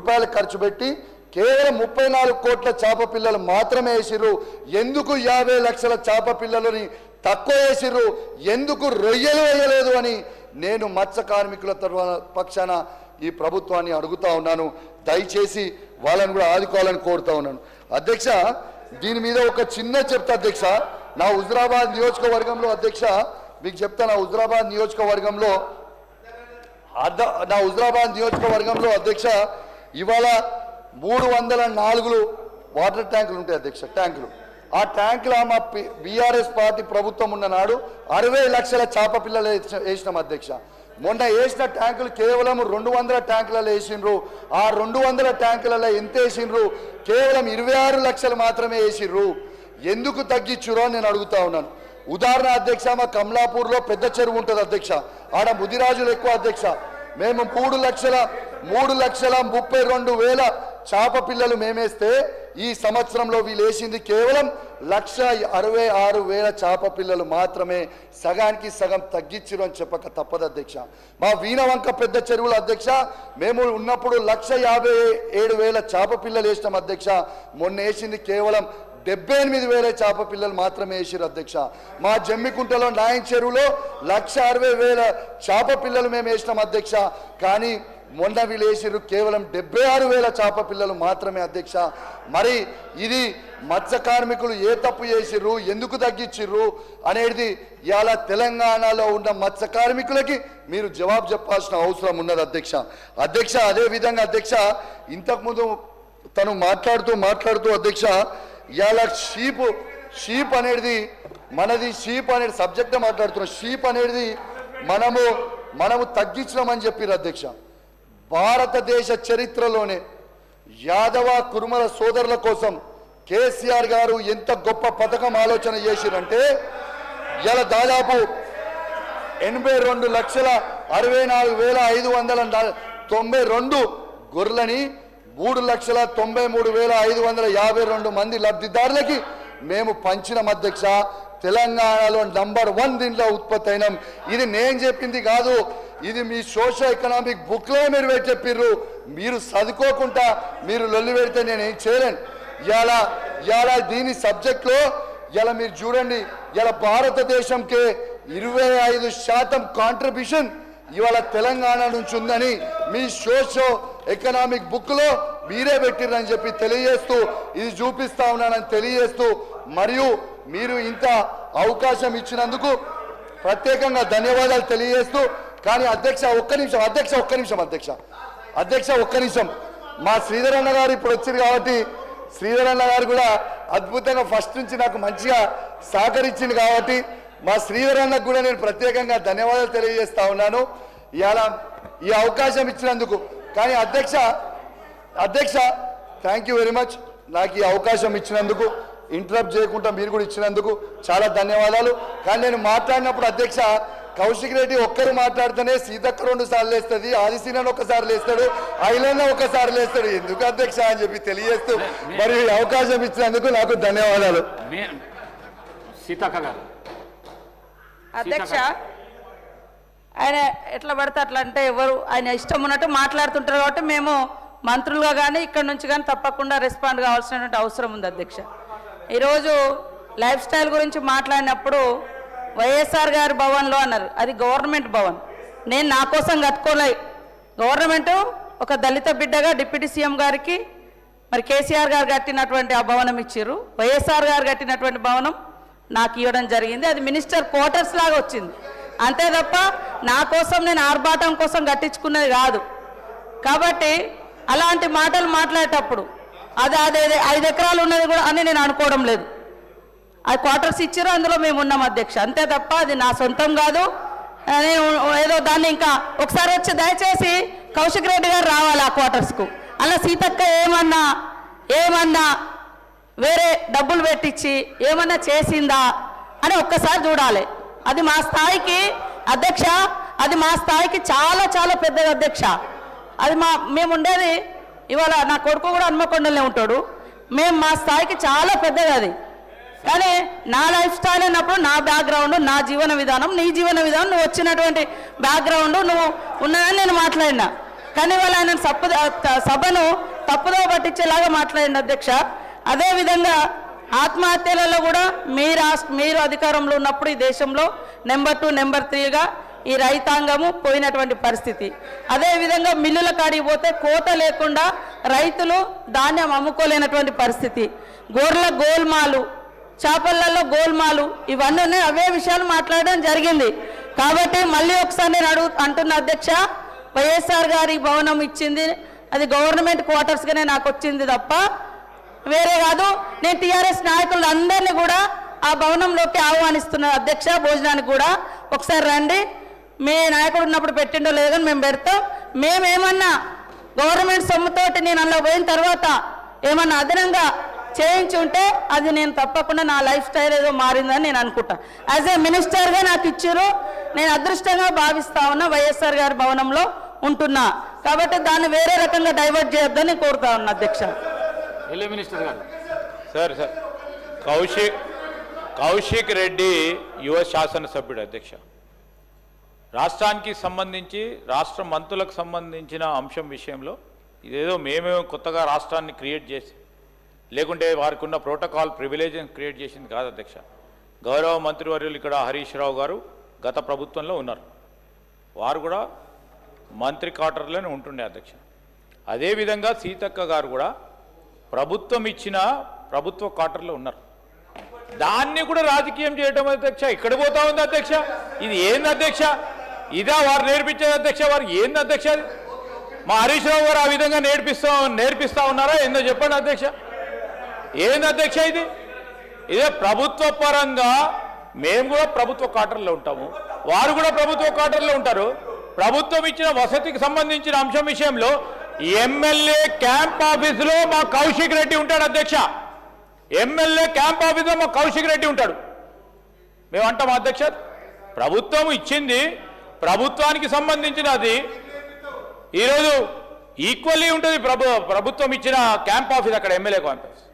రూపాయలు ఖర్చు పెట్టి కేవలం 34 కోట్ల చేప పిల్లలు మాత్రమే వేసిర్రు. ఎందుకు 50 లక్షల చేప పిల్లలని తక్కువ వేసిర్రు, ఎందుకు రొయ్యలు వేయలేదు అని నేను మత్స్య కార్మికుల పక్షాన ఈ ప్రభుత్వాన్ని అడుగుతా ఉన్నాను. దయచేసి వాళ్ళని కూడా ఆదుకోవాలని కోరుతా ఉన్నాను. అధ్యక్ష, దీని మీద ఒక చిన్న చెప్తా అధ్యక్ష. నా హుజురాబాద్ నియోజకవర్గంలో అధ్యక్ష మీకు చెప్తా, నా హుజురాబాద్ నియోజకవర్గంలో అధ్యక్ష ఇవాళ 304 వాటర్ ట్యాంకులు ఉంటాయి అధ్యక్ష. ట్యాంకులు, ఆ ట్యాంకుల మా బీఆర్ఎస్ పార్టీ ప్రభుత్వం ఉన్న నాడు 60 లక్షల చేప పిల్లలు వేసినాం అధ్యక్ష. మొన్న వేసిన ట్యాంకులు కేవలం 200 ట్యాంకులలో వేసిండ్రు. ఆ 200 ట్యాంకులలో ఎంత వేసిండ్రు? కేవలం 26 లక్షలు మాత్రమే వేసిండ్రు. ఎందుకు తగ్గించురో నేను అడుగుతా ఉన్నాను. ఉదాహరణ అధ్యక్ష, మా కమలాపూర్లో పెద్ద చెరువు ఉంటుంది అధ్యక్ష, ఆడ ముదిరాజులు ఎక్కువ అధ్యక్ష. మేము 3,32,000 చేప పిల్లలు మేమేస్తే ఈ సంవత్సరంలో వీళ్ళు వేసింది కేవలం 1,66,000 చేప పిల్లలు మాత్రమే. సగానికి సగం తగ్గించిరు అని చెప్పక తప్పదు అధ్యక్ష. మా వీణవంక పెద్ద చెరువుల అధ్యక్ష మేము ఉన్నప్పుడు 1,57,000 చేప పిల్లలు వేసినాం అధ్యక్ష. మొన్న వేసింది కేవలం 78,000 చేప పిల్లలు మాత్రమే వేసిరు అధ్యక్ష. మా జమ్మికుంటలో నాయన్ చెరువులో 1,60,000 చేప పిల్లలు మేము వేసినాం అధ్యక్ష. కానీ మొన్న వీళ్ళు వేసిరు కేవలం 76,000 చేప పిల్లలు మాత్రమే అధ్యక్ష. మరి ఇది మత్స్య కార్మికులు ఏ తప్పు చేసిర్రు, ఎందుకు తగ్గించిర్రు అనేది ఇవాళ తెలంగాణలో ఉన్న మత్స్య కార్మికులకి మీరు జవాబు చెప్పాల్సిన అవసరం ఉన్నది అధ్యక్ష. అదేవిధంగా అధ్యక్ష, ఇంతకుముందు తను మాట్లాడుతూ అధ్యక్ష ఇవాళ షీప్ అనేది మనది, షీప్ అనేది సబ్జెక్ట్ మాట్లాడుతున్నాం. షీప్ అనేది మనము తగ్గించినామని చెప్పారు అధ్యక్ష. భారతదేశ చరిత్రలోనే యాదవ కురుమల సోదరుల కోసం కేసీఆర్ గారు ఎంత గొప్ప పథకం ఆలోచన చేసిరంటే ఇలా దాదాపు 82,64,592 గొర్రెలని 3,93,552 మంది లబ్ధిదారులకి మేము పంచిన అధ్యక్ష. తెలంగాణలో నంబర్ 1 దీంట్లో ఉత్పత్తి అయినాం. ఇది నేను చెప్పింది కాదు, ఇది మీ సోషో ఎకనామిక్ బుక్లో మీరు చెప్పిర్రు. మీరు చదువుకోకుండా మీరు లొల్లి పెడితే నేనేం చేయలేను. ఇవాళ దీని సబ్జెక్ట్లో ఇలా మీరు చూడండి, ఇలా భారతదేశంకే 25% కాంట్రిబ్యూషన్ ఇవాళ తెలంగాణ నుంచి ఉందని మీ సోషో ఎకనామిక్ బుక్లో మీరే పెట్టిరని చెప్పి తెలియజేస్తూ, ఇది చూపిస్తా ఉన్నానని తెలియజేస్తూ, మరియు మీరు ఇంత అవకాశం ఇచ్చినందుకు ప్రత్యేకంగా ధన్యవాదాలు తెలియజేస్తూ. కానీ అధ్యక్ష ఒక్క నిమిషం మా శ్రీధర్ అన్న గారు ఇప్పుడు వచ్చారు కాబట్టి శ్రీధర్ అన్న గారు కూడా అద్భుతంగా ఫస్ట్ నుంచి నాకు మంచిగా సహకరించింది కాబట్టి మా శ్రీధర్ అన్నకు కూడా నేను ప్రత్యేకంగా ధన్యవాదాలు తెలియజేస్తా ఉన్నాను ఇవాళ ఈ అవకాశం ఇచ్చినందుకు. కానీ అధ్యక్ష థ్యాంక్ యూ వెరీ మచ్. నాకు ఈ అవకాశం ఇచ్చినందుకు, ఇంటరప్ట్ చేయకుండా మీరు కూడా ఇచ్చినందుకు చాలా ధన్యవాదాలు. కానీ నేను మాట్లాడినప్పుడు అధ్యక్ష కౌశిక్ రెడ్డి ఒక్కరు మాట్లాడితేనే సీతక్క 2 సార్లు లేస్తుంది, ఆదిశీనన్ ఒకసారి లేస్తాడు, ఐలన్న ఒకసారి లేస్తాడు. ఎందుకు అధ్యక్ష అని చెప్పి తెలియజేస్తూ మరి అవకాశం ఇచ్చినందుకు నాకు ధన్యవాదాలు. అధ్యక్ష, ఆయన ఎట్లా పడితే అట్లా అంటే ఎవరు ఆయన ఇష్టం ఉన్నట్టు మాట్లాడుతుంటారు కాబట్టి మేము మంత్రులుగా కానీ ఇక్కడ నుంచి కానీ తప్పకుండా రెస్పాండ్ కావాల్సినటువంటి అవసరం ఉంది అధ్యక్ష. ఈరోజు లైఫ్ స్టైల్ గురించి మాట్లాడినప్పుడు వైఎస్ఆర్ గారి భవన్లో అన్నారు, అది గవర్నమెంట్ భవన్. నేను నా కోసం కట్టుకోలే, గవర్నమెంటు ఒక దళిత బిడ్డగా డిప్యూటీ సీఎం గారికి మరి కేసీఆర్ గారు కట్టినటువంటి ఆ భవనం ఇచ్చారు. వైఎస్ఆర్ గారు కట్టినటువంటి భవనం నాకు ఇవ్వడం జరిగింది. అది మినిస్టర్ క్వార్టర్స్ లాగా వచ్చింది అంతే తప్ప నా కోసం నేను ఆర్భాటం కోసం కట్టించుకున్నది కాదు. కాబట్టి అలాంటి మాటలు మాట్లాడేటప్పుడు అది 5 ఎకరాలు ఉన్నది కూడా అని నేను అనుకోవడం లేదు. అది క్వార్టర్స్ ఇచ్చారు, అందులో మేము ఉన్నాం అధ్యక్ష, అంతే తప్ప అది నా సొంతం కాదు. నేను ఏదో దాన్ని ఇంకా ఒకసారి వచ్చి దయచేసి కౌశిక్ రెడ్డి గారు రావాలి ఆ క్వార్టర్స్కు. అలా సీతక్క ఏమన్నా వేరే డబ్బులు పెట్టించి ఏమన్నా చేసిందా అని ఒక్కసారి చూడాలి. అది మా స్థాయికి అధ్యక్ష, అది మా స్థాయికి చాలా చాలా పెద్దది అధ్యక్ష. అది మేము ఉండేది ఇవాళ నా కొడుకు కూడా హన్మకొండలనే ఉంటాడు. మా స్థాయికి చాలా పెద్దది అది. కానీ నా లైఫ్ స్టైల్ అన్నప్పుడు నా బ్యాక్గ్రౌండ్, నా జీవన విధానం, నీ జీవన విధానం, నువ్వు వచ్చినటువంటి బ్యాక్గ్రౌండ్ నువ్వు ఉన్నదని నేను మాట్లాడినా. కానీ వాళ్ళు ఆయన సభను తప్పుదో పట్టించేలాగా మాట్లాడండి అధ్యక్ష. అదేవిధంగా ఆత్మహత్యలలో కూడా మీరు అధికారంలో ఉన్నప్పుడు ఈ దేశంలో నెంబర్ 2 నెంబర్ 3గా ఈ రైతాంగము పోయినటువంటి పరిస్థితి. అదేవిధంగా మిల్లుల కాడికి పోతే కోత లేకుండా రైతులు ధాన్యం అమ్ముకోలేనటువంటి పరిస్థితి. గొర్రెల గోల్మాలు, చేపలలో గోల్మాలు, ఇవన్నీ అవే విషయాలు మాట్లాడడం జరిగింది. కాబట్టి మళ్ళీ ఒకసారి నేను అంటున్న అధ్యక్ష, వైఎస్ఆర్ గారి భవనం ఇచ్చింది అది గవర్నమెంట్ క్వార్టర్స్గానే నాకు వచ్చింది తప్ప వేరే కాదు. నేను టీఆర్ఎస్ నాయకులు అందరినీ కూడా ఆ భవనంలోకి ఆహ్వానిస్తున్నాను అధ్యక్ష. భోజనానికి కూడా ఒకసారి రండి. మీ నాయకుడు ఉన్నప్పుడు పెట్టిండో లేదో మేము పెడతాం. మేమేమన్నా గవర్నమెంట్ సొమ్ముతోటి నేను అందులో పోయిన తర్వాత ఏమన్నా అదనంగా చేయించి ఉంటే అది నేను తప్పకుండా నా లైఫ్ స్టైల్ ఏదో మారిందని నేను అనుకుంటా. యాజ్ ఏ మినిస్టర్గా నాకు ఇచ్చారు, నేను అదృష్టంగా భావిస్తా ఉన్నా వైఎస్ఆర్ గారి భవనంలో ఉంటున్నా. కాబట్టి దాన్ని వేరే రకంగా డైవర్ట్ చేయొద్దని కోరుతా ఉన్నా అధ్యక్ష. మినిస్టర్ గారు సార్ కౌశిక్ రెడ్డి యువ శాసనసభ్యుడు అధ్యక్ష. రాష్ట్రానికి సంబంధించి రాష్ట్ర మంత్రులకు సంబంధించిన అంశం విషయంలో ఇదేదో మేమేమో కొత్తగా రాష్ట్రాన్ని క్రియేట్ చేసి లేకుంటే వారికి ఉన్న ప్రోటోకాల్ ప్రివిలేజ్ని క్రియేట్ చేసింది కాదు అధ్యక్ష. గౌరవ మంత్రివర్యులు ఇక్కడ హరీష్ రావు గారు గత ప్రభుత్వంలో ఉన్నారు, వారు కూడా మంత్రి క్వార్టర్లోనే ఉంటుండే అధ్యక్ష. అదేవిధంగా సీతక్క గారు కూడా ప్రభుత్వం ఇచ్చిన ప్రభుత్వ క్వార్టర్లో ఉన్నారు. దాన్ని కూడా రాజకీయం చేయడం అధ్యక్ష. ఇక్కడ పోతా ఉంది అధ్యక్ష. ఇది ఏంది అధ్యక్ష? ఇదా వారు నేర్పించేది అధ్యక్ష? వారు ఏంది అధ్యక్ష? మా హరీష్ రావు గారు ఆ విధంగా నేర్పిస్తా ఉన్నారా ఏందో చెప్పండి అధ్యక్ష. ఏంది అధ్యక్ష ఇది? ఇదే ప్రభుత్వ పరంగా మేము కూడా ప్రభుత్వ క్వార్టర్లో ఉంటాము, వారు కూడా ప్రభుత్వ క్వార్టర్లో ఉంటారు. ప్రభుత్వం ఇచ్చిన వసతికి సంబంధించిన అంశం విషయంలో ఎమ్మెల్యే క్యాంప్ ఆఫీసులో మా కౌశిక్ రెడ్డి ఉంటాడు అధ్యక్ష. ఎమ్మెల్యే క్యాంప్ ఆఫీసులో మా కౌశిక్ రెడ్డి ఉంటాడు. మేము అంటాం అధ్యక్ష, ప్రభుత్వం ఇచ్చింది ప్రభుత్వానికి సంబంధించినది. ఈరోజు ఈక్వల్లీ ఉంటుంది ప్రభుత్వం ఇచ్చిన క్యాంప్ ఆఫీస్, అక్కడ ఎమ్మెల్యే క్యాంప్ ఆఫీస్.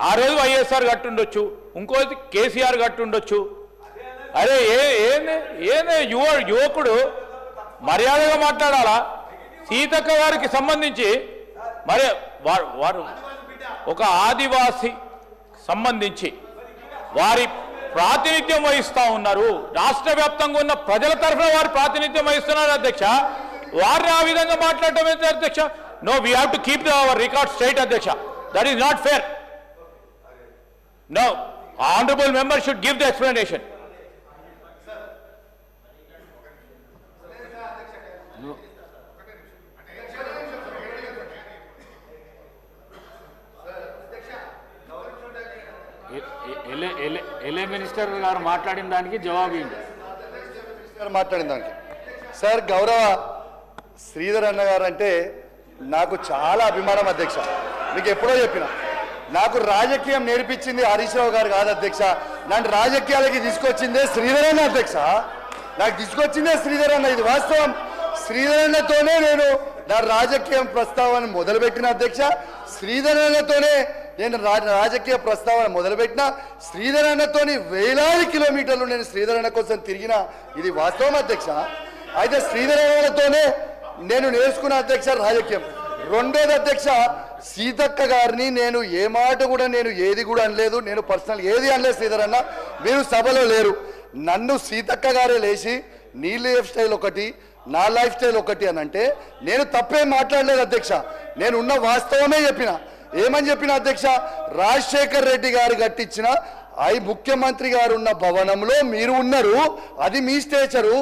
ఆ రోజు వైఎస్ఆర్ కట్టుండొచ్చు, ఇంకోటి కేసీఆర్ కట్టుండొచ్చు. అరే ఏంది యువకుడు మర్యాదగా మాట్లాడాలా? సీతక్క గారికి సంబంధించి మరి వారు ఒక ఆదివాసి సంబంధించి వారి ప్రాతినిధ్యం వహిస్తూ ఉన్నారు. రాష్ట్ర వ్యాప్తంగా ఉన్న ప్రజల తరఫున వారు ప్రాతినిధ్యం వహిస్తున్నారు అధ్యక్ష. వారిని ఆ విధంగా మాట్లాడటం ఏంటి అధ్యక్ష? No, we have to keep our record straight అధ్యక్ష. That is not fair. No, honourable member should give the explanation. Minister గారు మాట్లాడిన దానికి జవాబు మాట్లాడిన దానికి సార్, గౌరవ శ్రీధర్ అన్న గారు అంటే నాకు చాలా అభిమానం అధ్యక్ష. మీకు ఎప్పుడో చెప్పిన, నాకు రాజకీయం నేర్పించింది హరీష్ రావు గారు కాదు అధ్యక్ష. నన్ను రాజకీయాలకి తీసుకొచ్చిందే శ్రీధర్ అన్న అధ్యక్ష. నాకు తీసుకొచ్చిందే శ్రీధర్ అన్న, ఇది వాస్తవం. శ్రీధర్ అన్నతోనే నేను నా రాజకీయం ప్రస్తావన మొదలుపెట్టిన అధ్యక్ష. శ్రీధర్ అన్నతోనే నేను రాజకీయ ప్రస్తావన మొదలుపెట్టిన. శ్రీధర్ అన్నతోని వేలాది కిలోమీటర్లు నేను శ్రీధర్ అన్న కోసం తిరిగిన, ఇది వాస్తవం అధ్యక్ష. అయితే శ్రీధర్ అన్నతోనే నేను నేర్చుకున్న అధ్యక్ష రాజకీయం. రెండోది అధ్యక్ష, సీతక్క గారిని నేను ఏ మాట కూడా నేను ఏది కూడా అనలేదు, నేను పర్సనల్ ఏది అనలేదు. శ్రీధర్ అన్న మీరు సభలో లేరు, నన్ను సీతక్క గారే లేచి నీ లైఫ్ స్టైల్ ఒకటి నా లైఫ్ స్టైల్ ఒకటి అని అంటే నేను తప్పేం మాట్లాడలేదు అధ్యక్ష. నేను ఉన్న వాస్తవమే చెప్పిన. ఏమని చెప్పిన అధ్యక్ష? రాజశేఖర్ రెడ్డి గారు కట్టించిన ముఖ్యమంత్రి గారు ఉన్న భవనంలో మీరు ఉన్నారు, అది మీ స్టేచరు.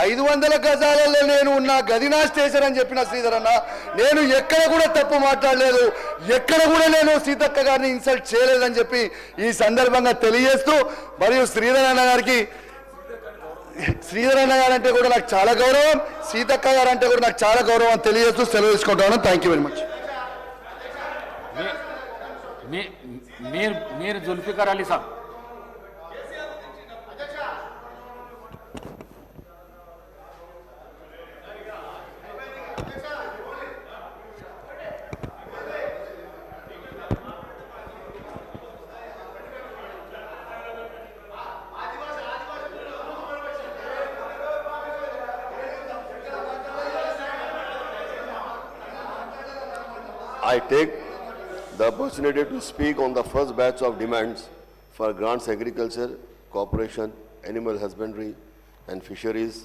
500 గజాలలో నేను ఉన్న గది నా స్టేచర్ అని చెప్పిన శ్రీధర్ అన్న. నేను ఎక్కడ కూడా తప్పు మాట్లాడలేదు, ఎక్కడ కూడా నేను సీతక్క గారిని ఇన్సల్ట్ చేయలేదని చెప్పి ఈ సందర్భంగా తెలియజేస్తూ, మరియు శ్రీధర్ అన్న గారికి, శ్రీధర్ అన్న గారు అంటే కూడా నాకు చాలా గౌరవం, సీతక్క గారు అంటే కూడా నాకు చాలా గౌరవం తెలియజేస్తూ సెలవు తీసుకుంటాను. Thank you very much. మీరు జుల్ఫికర్ అలీ సాబ్. I take the opportunity to speak on the first batch of demands for grants agriculture, cooperation, animal husbandry and fisheries,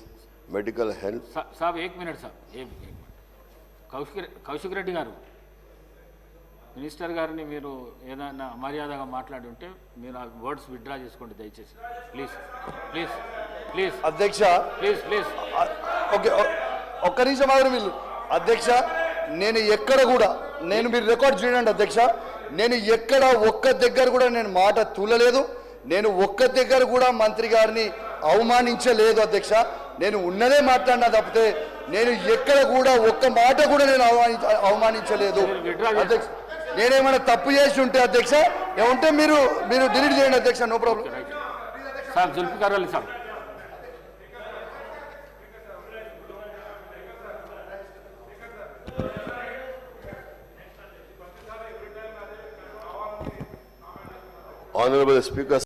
medical health. సాబ్ ఏక్ మినిట్ సాబ్ ఏక్ మినిట్ కౌశిక్ రెడ్డి గారు మినిస్టర్ గారిని మీరు ఏదైనా మర్యాదగా మాట్లాడి ఉంటే మీరు ఆ వర్డ్స్ విత్డ్రా చేసుకోండి దయచేసి ప్లీజ్ ప్లీజ్ ప్లీజ్ అధ్యక్ష ప్లీజ్ ప్లీజ్ ఓకే ఒక్క నిమిషం ఆగరు వీళ్ళు. అధ్యక్ష నేను ఎక్కడ కూడా మీరు రికార్డ్ చేయండి అధ్యక్ష, నేను ఎక్కడ ఒక్క దగ్గర కూడా నేను మాట తూలలేదు, నేను ఒక్క దగ్గర కూడా మంత్రి గారిని అవమానించలేదు అధ్యక్ష. నేను ఉన్నదే మాట్లాడినా తప్పితే నేను ఎక్కడ కూడా ఒక్క మాట కూడా నేను అవమానించలేదు అధ్యక్ష. నేనేమైనా తప్పు చేసి ఉంటే అధ్యక్ష ఏమంటే మీరు డిలీట్ చేయండి అధ్యక్ష, నో ప్రాబ్లం. సాబ్ జుల్ఫికార్ అలీ సాబ్ Honorable Speaker,